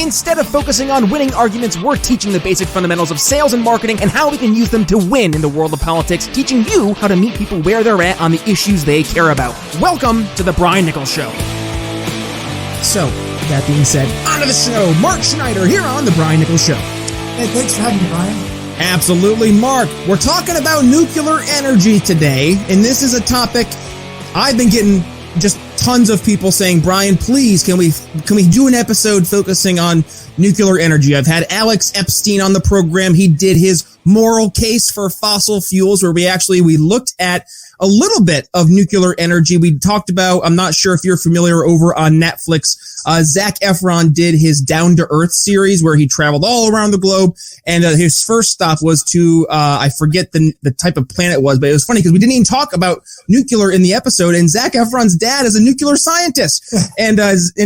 Instead of focusing on winning arguments, we're teaching the basic fundamentals of sales and marketing and how we can use them to win in the world of politics, teaching you how to meet people where they're at on the issues they care about. Welcome to The Brian Nichols Show. So, that being said, on to the show. Mark Schneider here on The Brian Nichols Show. Hey, thanks for having me, Brian. Absolutely, Mark. We're talking about nuclear energy today, and this is a topic I've been getting just tons of people saying, Brian, please, can we do an episode focusing on nuclear energy? I've had Alex Epstein on the program. He did his moral case for fossil fuels, where we looked at a little bit of nuclear energy. We talked about, I'm not sure if you're familiar, over on Netflix, Zac Efron did his Down to Earth series where he traveled all around the globe, and his first stop was to, I forget the type of planet it was, but it was funny because we didn't even talk about nuclear in the episode, and Zac Efron's dad is a nuclear scientist. And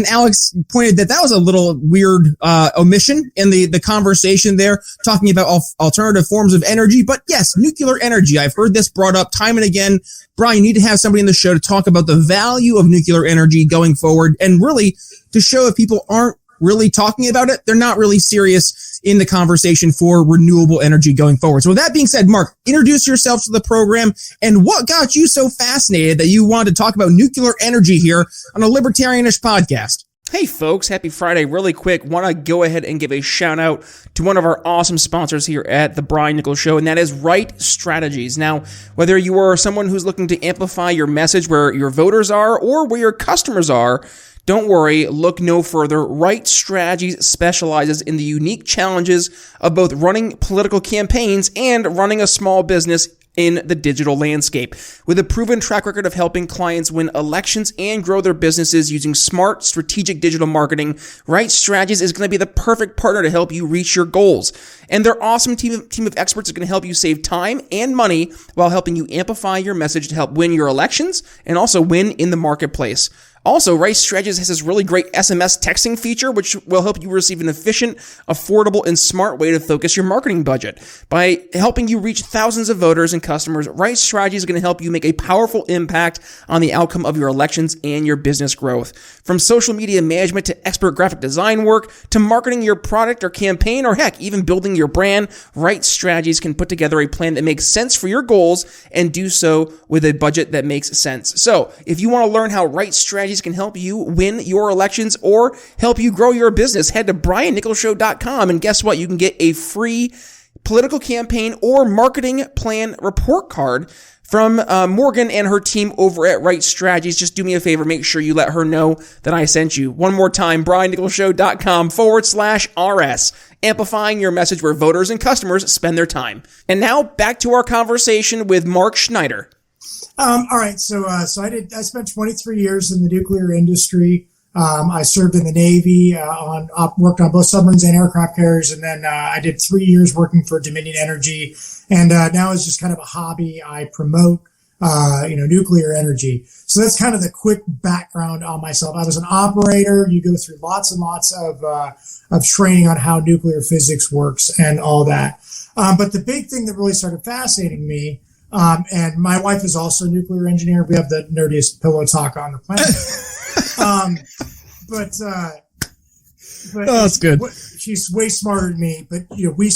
Alex pointed that was a little weird omission in the conversation there, talking about alternative forms of energy. But yes, nuclear energy. I've heard this brought up time and again. Brian, you need to have somebody in the show to talk about the value of nuclear energy going forward, and really to show if people aren't really talking about it, they're not really serious in the conversation for renewable energy going forward. So with that being said, Mark, introduce yourself to the program and what got you so fascinated that you wanted to talk about nuclear energy here on a libertarianish podcast. Hey folks, happy Friday. Really quick, want to go ahead and give a shout out to one of our awesome sponsors here at The Brian Nichols Show, and that is Right Strategies. Now, whether you are someone who's looking to amplify your message where your voters are or where your customers are, don't worry, look no further. Right Strategies specializes in the unique challenges of both running political campaigns and running a small business in the digital landscape. With a proven track record of helping clients win elections and grow their businesses using smart, strategic digital marketing, Right Strategies is going to be the perfect partner to help you reach your goals. And their awesome team of experts is going to help you save time and money while helping you amplify your message to help win your elections and also win in the marketplace. Also, Right Strategies has this really great SMS texting feature, which will help you receive an efficient, affordable, and smart way to focus your marketing budget. By helping you reach thousands of voters and customers, Right Strategies is going to help you make a powerful impact on the outcome of your elections and your business growth. From social media management to expert graphic design work to marketing your product or campaign, or heck, even building your brand, Right Strategies can put together a plan that makes sense for your goals and do so with a budget that makes sense. So, if you want to learn how Right Strategies can help you win your elections or help you grow your business, head to briannicholsshow.com, and guess what? You can get a free political campaign or marketing plan report card from Morgan and her team over at Right Strategies. Just do me a favor, make sure you let her know that I sent you. One more time, briannicholsshow.com/RS, amplifying your message where voters and customers spend their time. And now back to our conversation with Mark Schneider. All right. So I spent 23 years in the nuclear industry. I served in the Navy, worked on both submarines and aircraft carriers. And then, I did 3 years working for Dominion Energy. And, now it's just kind of a hobby. I promote, nuclear energy. So that's kind of the quick background on myself. I was an operator. You go through lots and lots of training on how nuclear physics works and all that. But the big thing that really started fascinating me, and my wife is also a nuclear engineer. We have the nerdiest pillow talk on the planet. But that's good. She's way smarter than me. But, we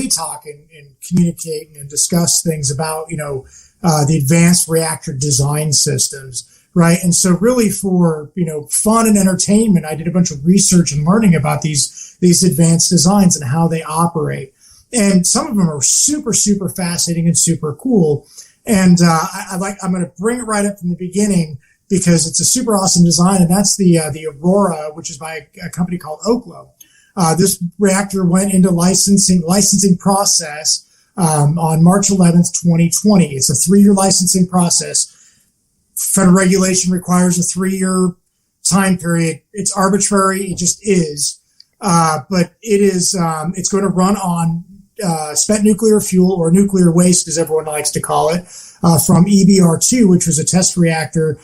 talk and communicate and discuss things about, the advanced reactor design systems. Right. And so really for, fun and entertainment, I did a bunch of research and learning about these advanced designs and how they operate. And some of them are super, super fascinating and super cool. And, I'm going to bring it right up from the beginning because it's a super awesome design. And that's the Aurora, which is by a company called Oklo. This reactor went into licensing process, on March 11th, 2020. It's a 3-year licensing process. Federal regulation requires a 3-year time period. It's arbitrary. It just is. But it is, it's going to run on spent nuclear fuel, or nuclear waste as everyone likes to call it, from EBR-2, which was a test reactor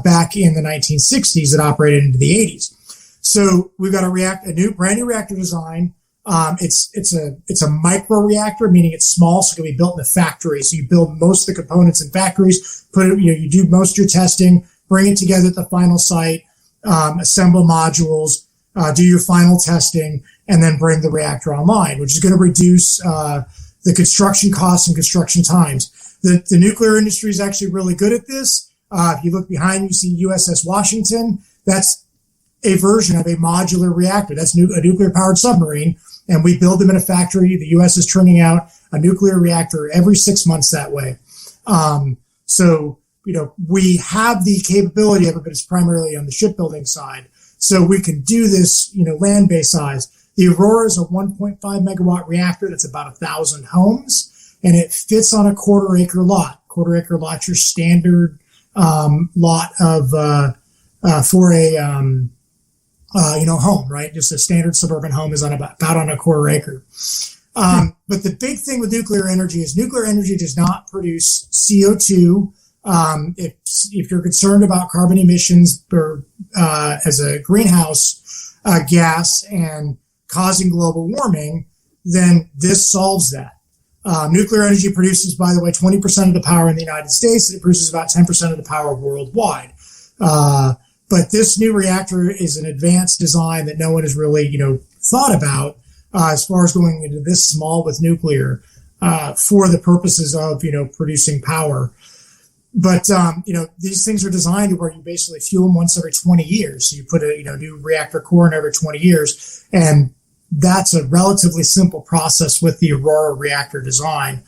back in the 1960s that operated into the 80s. So we've got a brand new reactor design. It's a micro reactor, meaning it's small, so it can be built in a factory. So you build most of the components in factories, you do most of your testing, bring it together at the final site, assemble modules, do your final testing, and then bring the reactor online, which is going to reduce the construction costs and construction times. The nuclear industry is actually really good at this. If you look behind you, see USS Washington. That's a version of a modular reactor. That's a nuclear-powered submarine, and we build them in a factory. The U.S. is turning out a nuclear reactor every 6 months that way. So, we have the capability of it, but it's primarily on the shipbuilding side. So we can do this, land-based size. The Aurora is a 1.5 megawatt reactor that's about 1,000 homes, and it fits on a quarter-acre lot. Quarter-acre lot's your standard lot of for a home, right? Just a standard suburban home is on about on a quarter acre. But the big thing with nuclear energy is nuclear energy does not produce CO2. If you're concerned about carbon emissions or as a greenhouse gas and causing global warming, then this solves that. Nuclear energy produces, by the way, 20% of the power in the United States, and it produces about 10% of the power worldwide. But this new reactor is an advanced design that no one has really, thought about as far as going into this small with nuclear for the purposes of, producing power. But, these things are designed to where you basically fuel them once every 20 years. So you put a, new reactor core in every 20 years. And that's a relatively simple process with the Aurora reactor design.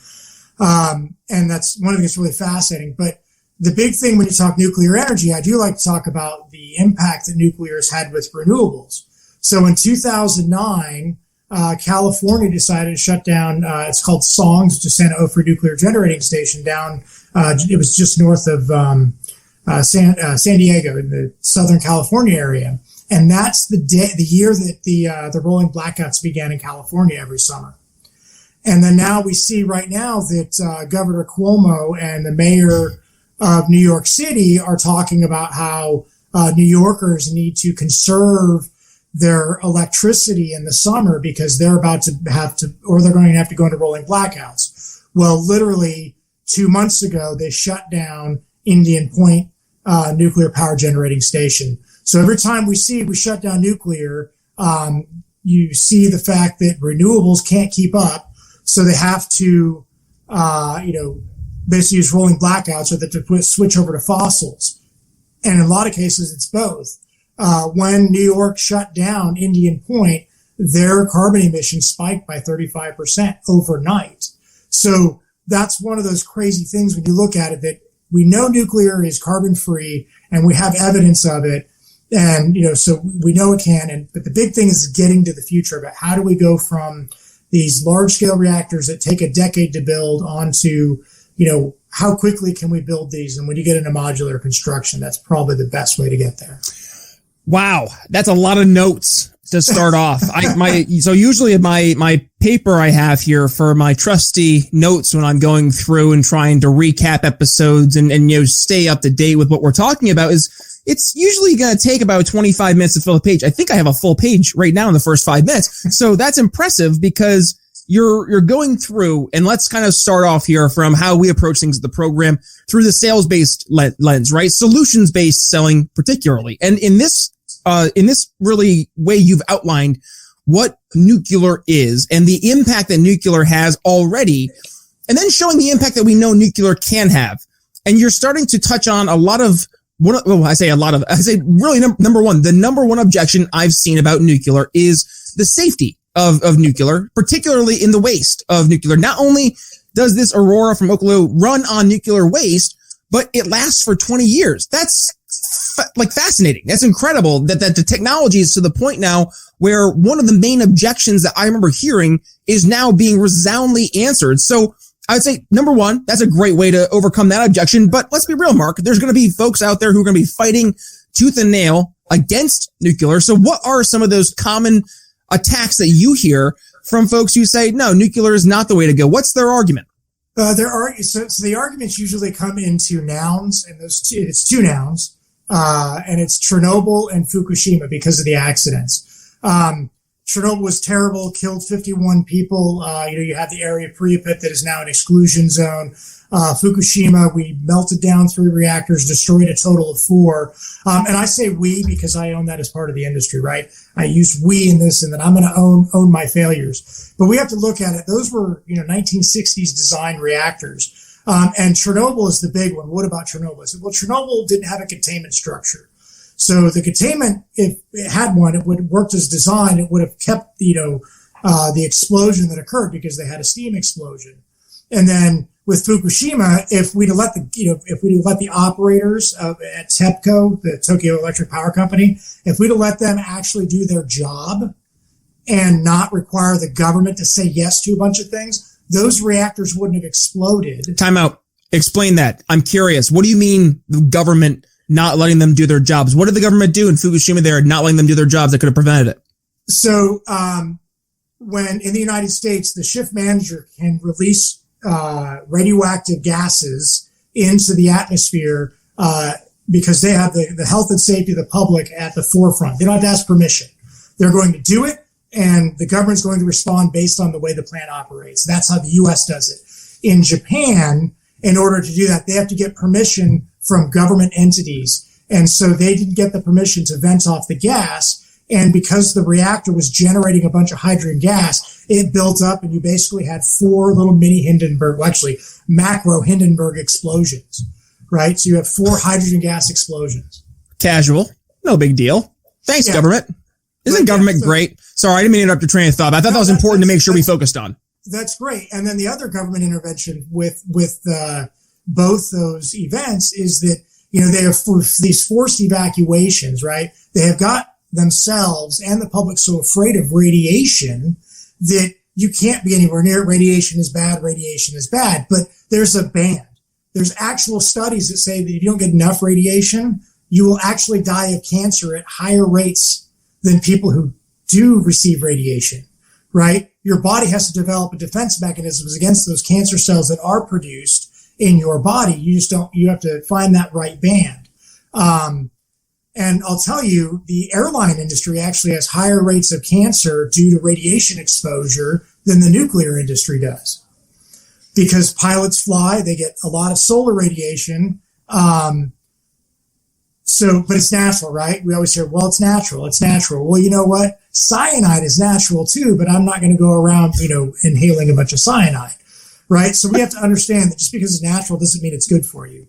And that's one of the things that's really fascinating. But the big thing when you talk nuclear energy, I do like to talk about the impact that nuclear has had with renewables. So in 2009, California decided to shut down, it's called SONGS, which is Santa Fe Nuclear Generating Station down, it was just north of San Diego in the Southern California area. And that's the year that the rolling blackouts began in California every summer. And then now we see right now that Governor Cuomo and the mayor of New York City are talking about how New Yorkers need to conserve their electricity in the summer because they're about to they're going to have to go into rolling blackouts. Well, literally 2 months ago, they shut down Indian Point nuclear power generating station. So every time we shut down nuclear, you see the fact that renewables can't keep up. So they have to, basically use rolling blackouts or to switch over to fossils. And in a lot of cases, it's both. When New York shut down Indian Point, their carbon emissions spiked by 35% overnight. So that's one of those crazy things when you look at it, that we know nuclear is carbon free and we have evidence of it. And, so we know it can. But the big thing is getting to the future about how do we go from these large scale reactors that take a decade to build onto, how quickly can we build these? And when you get into modular construction, that's probably the best way to get there. Wow, that's a lot of notes to start off. So usually my paper I have here for my trusty notes when I'm going through and trying to recap episodes and stay up to date with what we're talking about it's usually going to take about 25 minutes to fill a page. I think I have a full page right now in the first 5 minutes. So that's impressive because you're going through, and let's kind of start off here from how we approach things at the program through the sales-based lens, right? Solutions-based selling particularly. And in this really way you've outlined what nuclear is and the impact that nuclear has already, and then showing the impact that we know nuclear can have. And you're starting to touch on a lot of, I say really number one, the number one objection I've seen about nuclear is the safety of nuclear, particularly in the waste of nuclear. Not only does this Aurora from Oklahoma run on nuclear waste, but it lasts for 20 years. That's fascinating. That's incredible that the technology is to the point now where one of the main objections that I remember hearing is now being resoundingly answered. So I would say, number one, that's a great way to overcome that objection. But let's be real, Mark. There's going to be folks out there who are going to be fighting tooth and nail against nuclear. So what are some of those common attacks that you hear from folks who say, no, nuclear is not the way to go? What's their argument? So the arguments usually come into nouns, and it's two nouns, and it's Chernobyl and Fukushima because of the accidents. Chernobyl was terrible, killed 51 people. You have the area of Pripyat that is now an exclusion zone. Fukushima, we melted down 3 reactors, destroyed a total of 4. And I say we because I own that as part of the industry, right? I use we in this, and that I'm going to own my failures. But we have to look at it. Those were, 1960s design reactors. And Chernobyl is the big one. What about Chernobyl? I said, well, Chernobyl didn't have a containment structure. So the containment, if it had one, it would have worked as designed. It would have kept, the explosion that occurred because they had a steam explosion. And then with Fukushima, if we'd have let the operators at TEPCO, the Tokyo Electric Power Company, if we'd have let them actually do their job and not require the government to say yes to a bunch of things, those reactors wouldn't have exploded. Time out. Explain that. I'm curious. What do you mean the government not letting them do their jobs? What did the government do in Fukushima there, not letting them do their jobs that could have prevented it? So when in the United States, the shift manager can release radioactive gases into the atmosphere because they have the health and safety of the public at the forefront. They don't have to ask permission. They're going to do it, and the government's going to respond based on the way the plant operates. That's how the U.S. does it. In Japan, in order to do that, they have to get permission from government entities. And so they didn't get the permission to vent off the gas. And because the reactor was generating a bunch of hydrogen gas, it built up, and you basically had 4 little mini Hindenburg, well, actually macro Hindenburg explosions, right? So you have 4 hydrogen gas explosions. Casual. No big deal. Thanks, government. Isn't government great? Sorry, I didn't mean to interrupt your train of thought. I thought that was important to make sure we focused on. That's great. And then the other government intervention with both those events is that, they have these forced evacuations, right? They have got themselves and the public so afraid of radiation that you can't be anywhere near it. Radiation is bad. Radiation is bad. But there's a band. There's actual studies that say that if you don't get enough radiation, you will actually die of cancer at higher rates than people who do receive radiation, right? Your body has to develop a defense mechanisms against those cancer cells that are produced in your body. You have to find that right band. And I'll tell you, the airline industry actually has higher rates of cancer due to radiation exposure than the nuclear industry does. Because pilots fly, they get a lot of solar radiation. But it's natural, right? We always hear, well, it's natural. It's natural. Well, you know what? Cyanide is natural too, but I'm not going to go around, inhaling a bunch of cyanide, right? So we have to understand that just because it's natural doesn't mean it's good for you.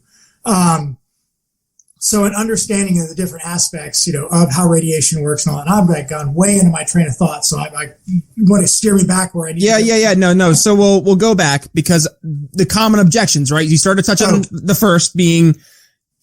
So an understanding of the different aspects, of how radiation works and all that. And I've gone way into my train of thought. So you want to steer me back where I need to go? Yeah. No. So we'll go back because the common objections, right? You started to touch on the first being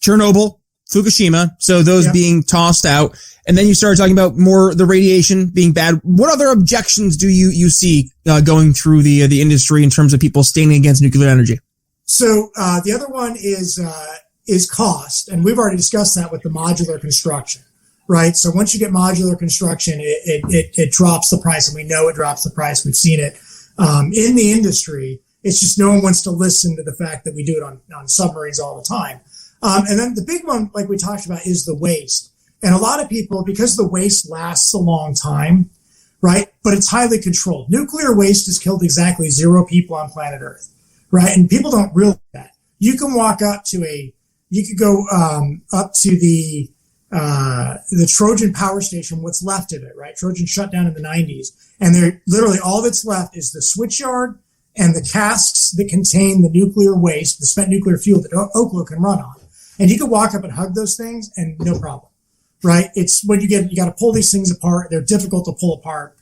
Chernobyl, Fukushima. So those being tossed out. And then you started talking about more the radiation being bad. What other objections do you see going through the industry in terms of people standing against nuclear energy? So the other one is cost. And we've already discussed that with the modular construction, right? So once you get modular construction, it drops the price, and we know it drops the price. We've seen it in the industry. It's just no one wants to listen to the fact that we do it on submarines all the time. And then the big one, like we talked about, is the waste. And a lot of people, because the waste lasts a long time, right? But it's highly controlled. Nuclear waste has killed exactly 0 people on planet Earth, right? And people don't realize that. You can walk up to you could go up to the Trojan power station, what's left of it, right? Trojan shut down in the 90s. And they're literally all that's left is the switchyard and the casks that contain the nuclear waste, the spent nuclear fuel that Oklo can run on. And you can walk up and hug those things and no problem, right? It's when you got to pull these things apart. They're difficult to pull apart,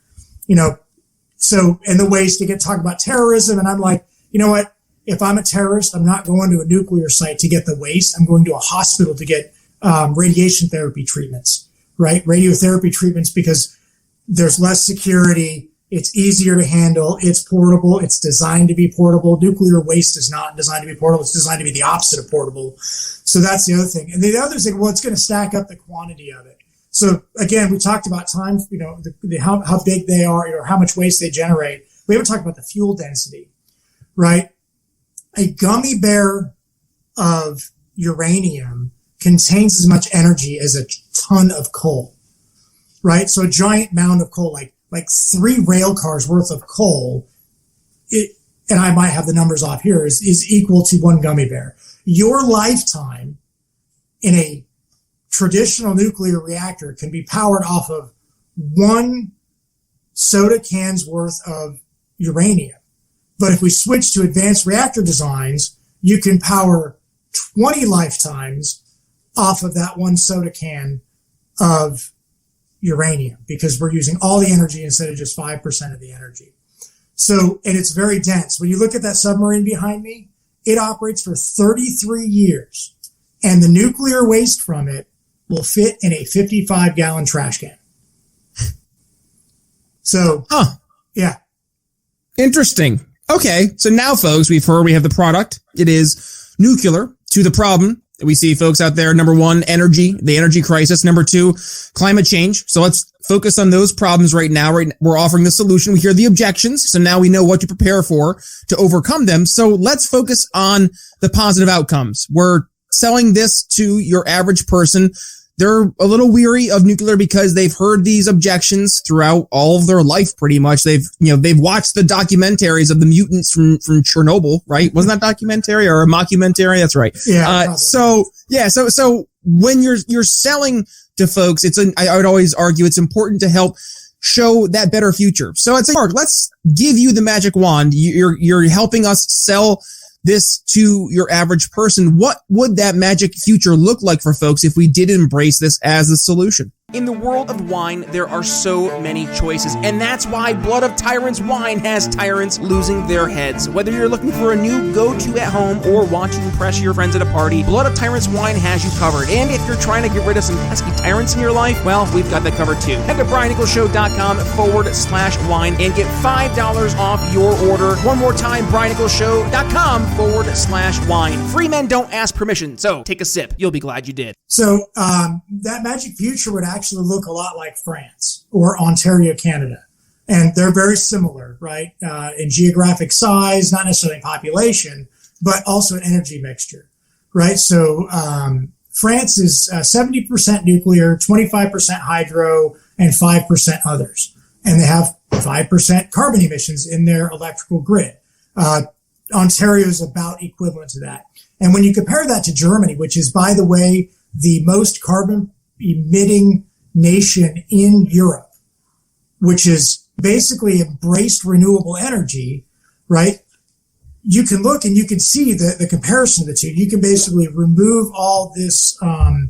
So, and the waste, they get talking about terrorism. And I'm like, you know what? If I'm a terrorist, I'm not going to a nuclear site to get the waste. I'm going to a hospital to get radiation therapy treatments, right? Radiotherapy treatments, because there's less security. It's easier to handle. It's portable. It's designed to be portable. Nuclear waste is not designed to be portable. It's designed to be the opposite of portable. So that's the other thing. And the other thing, well, it's going to stack up the quantity of it. So again, we talked about time, how big they are, how much waste they generate. We haven't talked about the fuel density, right? A gummy bear of uranium contains as much energy as a ton of coal, right? So a giant mound of coal, like like 3 rail cars worth of coal, and I might have the numbers off here, is equal to 1 gummy bear. Your lifetime in a traditional nuclear reactor can be powered off of 1 soda can's worth of uranium. But if we switch to advanced reactor designs, you can power 20 lifetimes off of that 1 soda can of uranium, because we're using all the energy instead of just 5% of the energy. So, and it's very dense. When you look at that submarine behind me, it operates for 33 years, and the nuclear waste from it will fit in a 55-gallon trash can. So, yeah. Interesting. Okay, so now, folks, we have the product. It is nuclear to the problem that we see, folks, out there. Number 1, energy, the energy crisis. Number 2, climate change. So let's focus on those problems right now. We're offering the solution. We hear the objections. So now we know what to prepare for to overcome them. So let's focus on the positive outcomes. We're selling this to your average person. They're a little weary of nuclear because they've heard these objections throughout all of their life, pretty much. They've watched the documentaries of the mutants from Chernobyl, right? Wasn't that documentary or a mockumentary? That's right. Yeah. So when you're selling to folks, I would always argue it's important to help show that better future. So I'd say, Mark, let's give you the magic wand. You're helping us sell this to your average person. What would that magic future look like for folks if we did embrace this as a solution? In the world of wine, there are so many choices, and that's why Blood of Tyrants Wine has tyrants losing their heads. Whether you're looking for a new go-to at home or want to impress your friends at a party, Blood of Tyrants Wine has you covered. And if you're trying to get rid of some pesky tyrants in your life, well, we've got that covered too. Head to BrianNicholsShow.com/wine and get $5 off your order. One more time, BrianNicholsShow.com/wine. Free men don't ask permission, so take a sip. You'll be glad you did. So that magic future would actually look a lot like France or Ontario, Canada. And they're very similar, right? In geographic size, not necessarily in population, but also an energy mixture, right? So France is 70% nuclear, 25% hydro, and 5% others. And they have 5% carbon emissions in their electrical grid. Ontario is about equivalent to that. And when you compare that to Germany, which is, by the way, the most carbon emitting nation in Europe, which is basically embraced renewable energy, right? You can look and you can see the comparison of the two. You can basically remove all this, all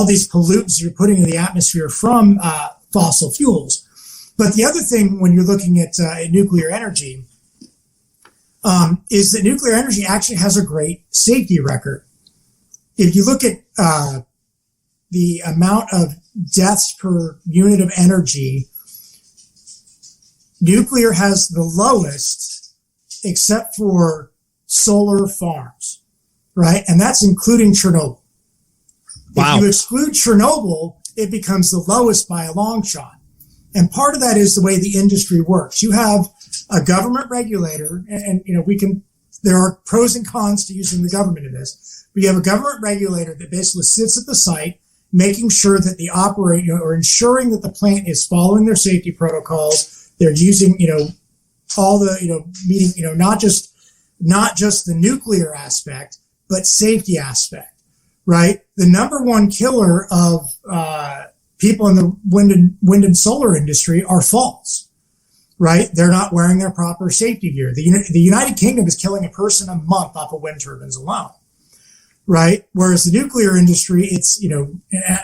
these pollutants you're putting in the atmosphere from fossil fuels. But the other thing when you're looking at nuclear energy is that nuclear energy actually has a great safety record. If you look at the amount of deaths per unit of energy, nuclear has the lowest except for solar farms, right? And that's including Chernobyl. Wow. If you exclude Chernobyl, it becomes the lowest by a long shot. And part of that is the way the industry works. You have a government regulator, and there are pros and cons to using the government in this. But you have a government regulator that basically sits at the site, making sure that the operator, or ensuring that the plant is following their safety protocols. They're using, all the, meeting, not just the nuclear aspect, but safety aspect, right? The number one killer of people in the wind and solar industry are falls, right? They're not wearing their proper safety gear. The United Kingdom is killing a person a month off of wind turbines alone. Right. Whereas the nuclear industry, it's,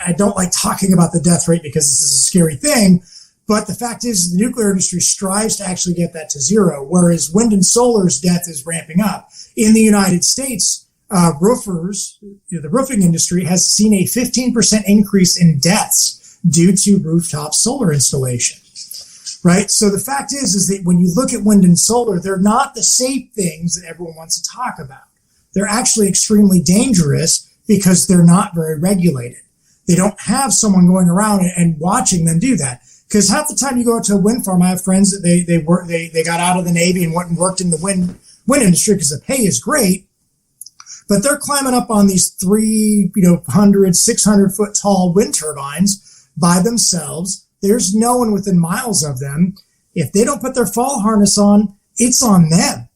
I don't like talking about the death rate because this is a scary thing. But the fact is the nuclear industry strives to actually get that to zero, whereas wind and solar's death is ramping up. In the United States, roofers, the roofing industry has seen a 15% increase in deaths due to rooftop solar installation. Right. So the fact is that when you look at wind and solar, they're not the safe things that everyone wants to talk about. They're actually extremely dangerous because they're not very regulated. They don't have someone going around and watching them do that. Because half the time you go out to a wind farm, I have friends that they got out of the Navy and went and worked in the wind industry because the pay is great. But they're climbing up on these 300, 600 foot tall wind turbines by themselves, there's no one within miles of them. If they don't put their fall harness on, it's on them.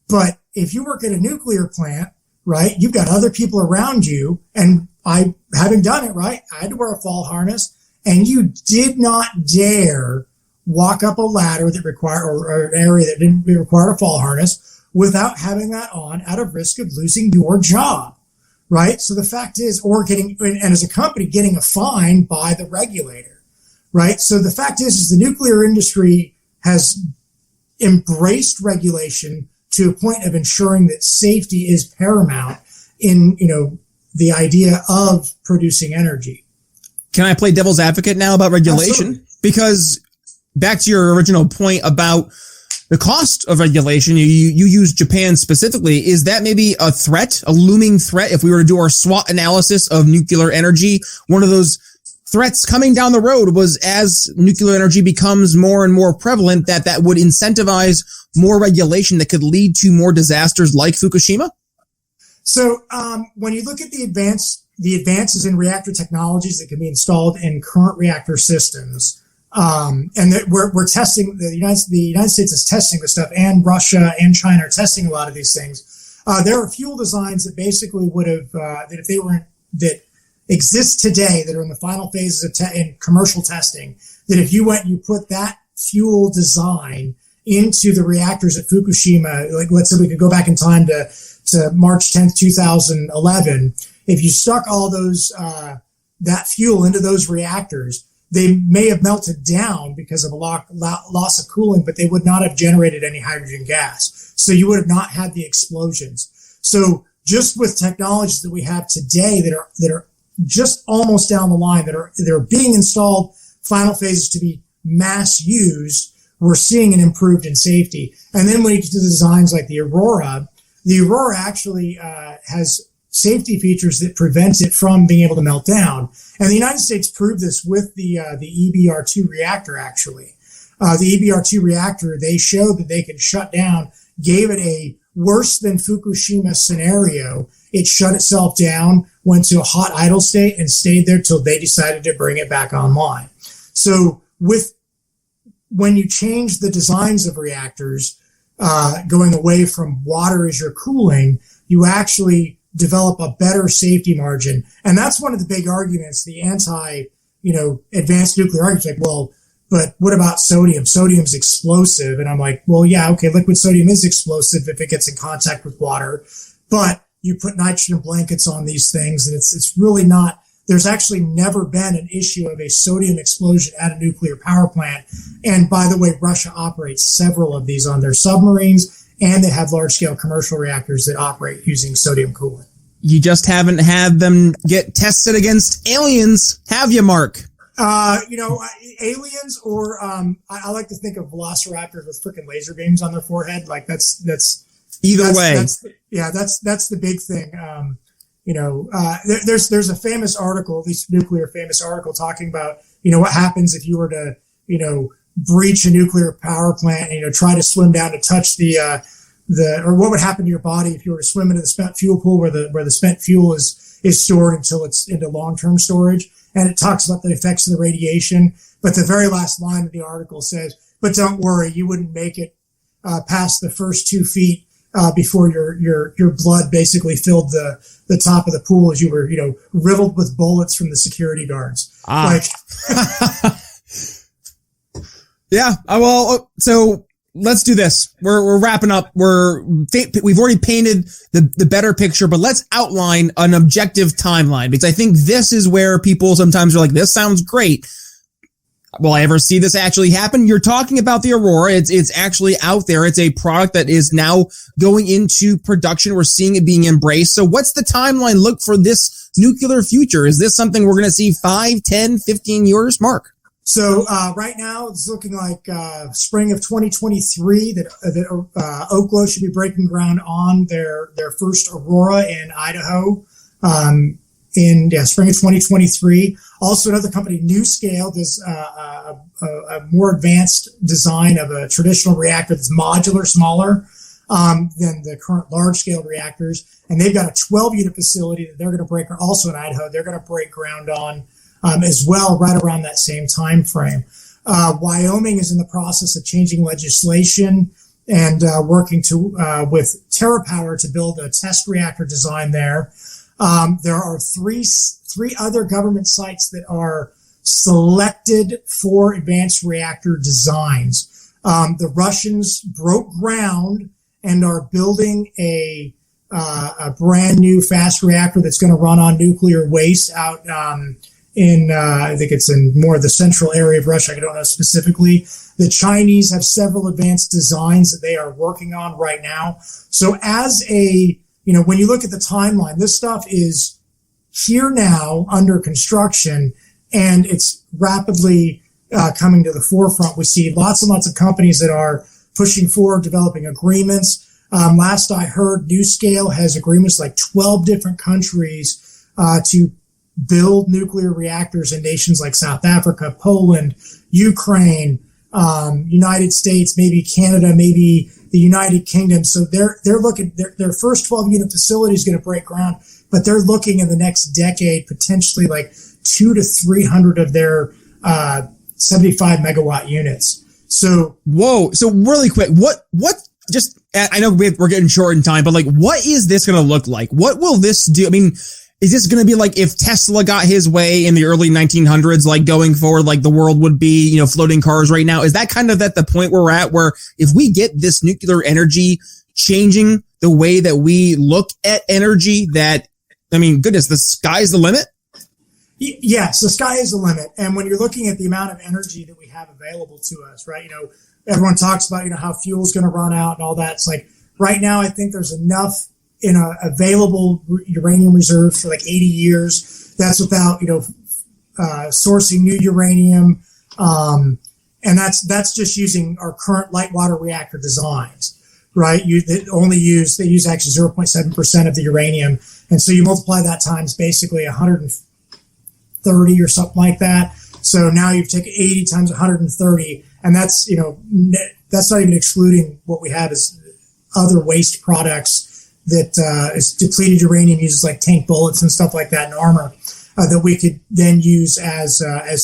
But if you work at a nuclear plant, right, you've got other people around you. And I, having done it, right, I had to wear a fall harness, and you did not dare walk up a ladder that required, or an area that didn't require a fall harness without having that on, out of risk of losing your job, right? So the fact is, or getting, and as a company, getting a fine by the regulator, right? So the fact is the nuclear industry has embraced regulation to a point of ensuring that safety is paramount in, the idea of producing energy. Can I play devil's advocate now about regulation? Absolutely. Because back to your original point about the cost of regulation, you use Japan specifically. Is that maybe a threat, a looming threat? If we were to do our SWOT analysis of nuclear energy, one of those threats coming down the road was, as nuclear energy becomes more and more prevalent, that would incentivize more regulation that could lead to more disasters like Fukushima? So when you look at the advances in reactor technologies that can be installed in current reactor systems, and that we're testing, the United States is testing this stuff, and Russia and China are testing a lot of these things. There are fuel designs that basically would have, that if they were, that exist today, that are in the final phases of in commercial testing, that if you went and you put that fuel design into the reactors at Fukushima, like let's say we could go back in time to March 10th, 2011, if you stuck all those, that fuel into those reactors, they may have melted down because of a loss of cooling, but they would not have generated any hydrogen gas. So you would have not had the explosions. So just with technologies that we have today that are just almost down the line, that are being installed, final phases to be mass used, we're seeing an improved in safety. And then when you get to designs like the Aurora actually has safety features that prevents it from being able to melt down. And the United States proved this with the EBR-2 reactor, actually. The EBR-2 reactor, they showed that they could shut down, gave it a worse than Fukushima scenario. It shut itself down, went to a hot idle state, and stayed there till they decided to bring it back online. So when you change the designs of reactors, going away from water as your cooling, you actually develop a better safety margin. And that's one of the big arguments, the advanced nuclear arguments, like, well, but what about sodium? Sodium's explosive. And I'm like, well, yeah, okay, liquid sodium is explosive if it gets in contact with water, but you put nitrogen blankets on these things, and it's really not, there's actually never been an issue of a sodium explosion at a nuclear power plant. And by the way, Russia operates several of these on their submarines, and they have large-scale commercial reactors that operate using sodium coolant. You just haven't had them get tested against aliens, have you, Mark? Aliens, or I like to think of velociraptors with freaking laser beams on their forehead. Like that's either way. That's the big thing. There's a famous article, at least nuclear famous article, talking about what happens if you were to breach a nuclear power plant and try to swim down to touch or what would happen to your body if you were to swim into the spent fuel pool where the spent fuel is stored until it's into long-term storage. And it talks about the effects of the radiation. But the very last line of the article says, but don't worry, you wouldn't make it past the first 2 feet before your blood basically filled the top of the pool as you were, riddled with bullets from the security guards. Yeah. Well, so let's do this. We're wrapping up. We've already painted the better picture, but let's outline an objective timeline, because I think this is where people sometimes are like, this sounds great. Will I ever see this actually happen? You're talking about the Aurora. It's actually out there. It's a product that is now going into production. We're seeing it being embraced. So what's the timeline look for this nuclear future? Is this something we're going to see 5, 10, 15 years, Mark? So right now it's looking like spring of 2023 that Oklo should be breaking ground on their first Aurora in Idaho in spring of 2023. Also, another company, NuScale, does a more advanced design of a traditional reactor that's modular, smaller than the current large-scale reactors, and they've got a 12-unit facility that they're going to break, also in Idaho. They're going to break ground on as well, right around that same time frame. Wyoming is in the process of changing legislation and working with TerraPower to build a test reactor design there. There are three other government sites that are selected for advanced reactor designs. The Russians broke ground and are building a brand new fast reactor that's going to run on nuclear waste out I think it's in more of the central area of Russia. I don't know specifically. The Chinese have several advanced designs that they are working on right now. So when you look at the timeline, this stuff is here now under construction, and it's rapidly coming to the forefront. We see lots and lots of companies that are pushing forward, developing agreements. Last I heard, NuScale has agreements like 12 different countries to build nuclear reactors in nations like South Africa, Poland, Ukraine, United States, maybe Canada, maybe the United Kingdom. So they're looking, their first 12 unit facility is going to break ground, but they're looking in the next decade, potentially like 200 to 300 of their 75 megawatt units. So, whoa. So really quick, I know we're getting short in time, but like, what is this going to look like? What will this do? I mean, is this going to be like if Tesla got his way in the early 1900s, like going forward, like the world would be, floating cars right now? Is that kind of at the point we're at where if we get this nuclear energy changing the way that we look at energy, goodness, the sky's the limit? Yes, the sky is the limit. And when you're looking at the amount of energy that we have available to us, right? Everyone talks about, how fuel's going to run out and all that. It's like right now, I think there's enough in a available uranium reserve for like 80 years. That's without, sourcing new uranium. And that's just using our current light water reactor designs, right? They use actually 0.7% of the uranium. And so you multiply that times basically 130 or something like that. So now you've taken 80 times 130, and that's not even excluding what we have as other waste products that is depleted uranium, uses like tank bullets and stuff like that, and armor that we could then use as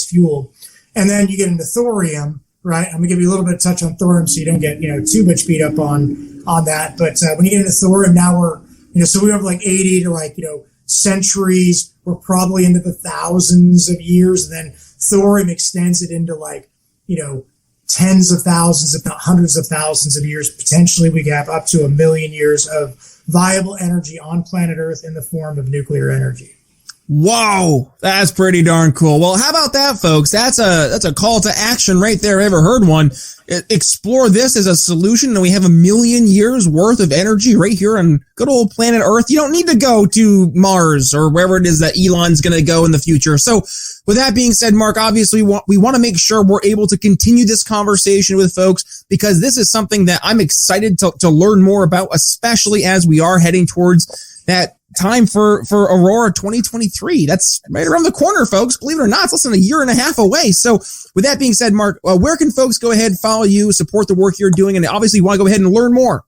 fuel. And then you get into thorium, right? I'm gonna give you a little bit of touch on thorium so you don't get too much beat up on that. But when you get into thorium, now we're so we have like 80 to centuries. We're probably into the thousands of years, and then thorium extends it into tens of thousands, if not hundreds of thousands of years. Potentially, we have up to 1 million years of viable energy on planet Earth in the form of nuclear energy. Wow, that's pretty darn cool. Well, how about that, folks? That's a call to action right there. Ever heard one? Explore this as a solution, and we have 1 million years worth of energy right here on good old planet Earth. You don't need to go to Mars or wherever it is that Elon's going to go in the future. So with that being said, Mark, obviously we want to make sure we're able to continue this conversation with folks, because this is something that I'm excited to learn more about, especially as we are heading towards that time for Aurora 2023. That's right around the corner, folks. Believe it or not, it's less than a year and a half away. So with that being said, Mark, where can folks go ahead, follow you, support the work you're doing, and obviously you want to go ahead and learn more?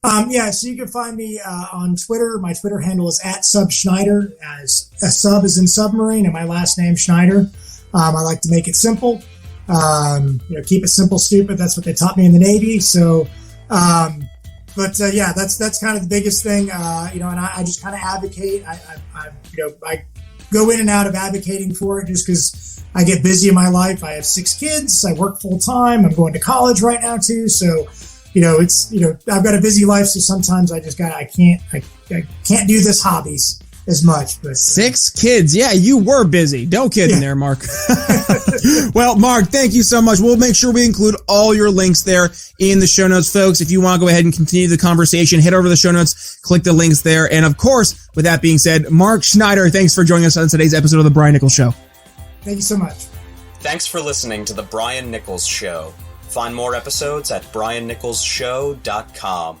So you can find me on Twitter. My Twitter handle is @subschneider, as a sub is in submarine, and my last name Schneider. I like to make it simple. Keep it simple, stupid. That's what they taught me in the Navy. So, that's kind of the biggest thing. And I just kind of advocate. I go in and out of advocating for it just because I get busy in my life. I have 6 kids. I work full time. I'm going to college right now too. So, I've got a busy life. So sometimes I can't do this hobbies as much. But 6 kids. Yeah, you were busy. Don't kid in there, Mark. Well, Mark, thank you so much. We'll make sure we include all your links there in the show notes, folks. If you want to go ahead and continue the conversation, head over to the show notes, click the links there. And of course, with that being said, Mark Schneider, thanks for joining us on today's episode of The Brian Nichols Show. Thank you so much. Thanks for listening to The Brian Nichols Show. Find more episodes at briannicholsshow.com.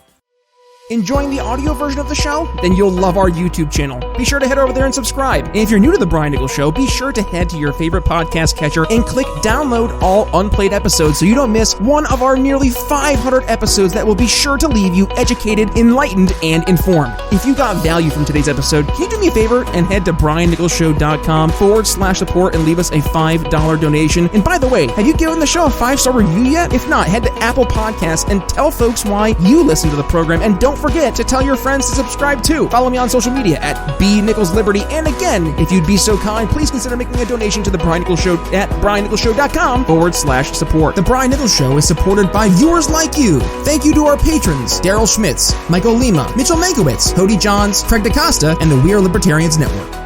Enjoying the audio version of the show? Then you'll love our YouTube channel. Be sure to head over there and subscribe. And if you're new to The Brian Nichols Show, be sure to head to your favorite podcast catcher and click download all unplayed episodes so you don't miss one of our nearly 500 episodes that will be sure to leave you educated, enlightened, and informed. If you got value from today's episode, can you do me a favor and head to briannicholsshow.com/support and leave us a $5 donation? And by the way, have you given the show a 5-star review yet? If not, head to Apple Podcasts and tell folks why you listen to the program, and don't forget to tell your friends to subscribe too. Follow me on social media at bnicholsliberty. And again, if you'd be so kind, please consider making a donation to The Brian Nichols Show at briannicholsshow.com/support. The Brian Nichols Show is supported by viewers like you. Thank you to our patrons, Daryl Schmitz, Michael Lima, Mitchell Mankiewicz, Cody Johns, Craig DaCosta, and the We Are Libertarians Network.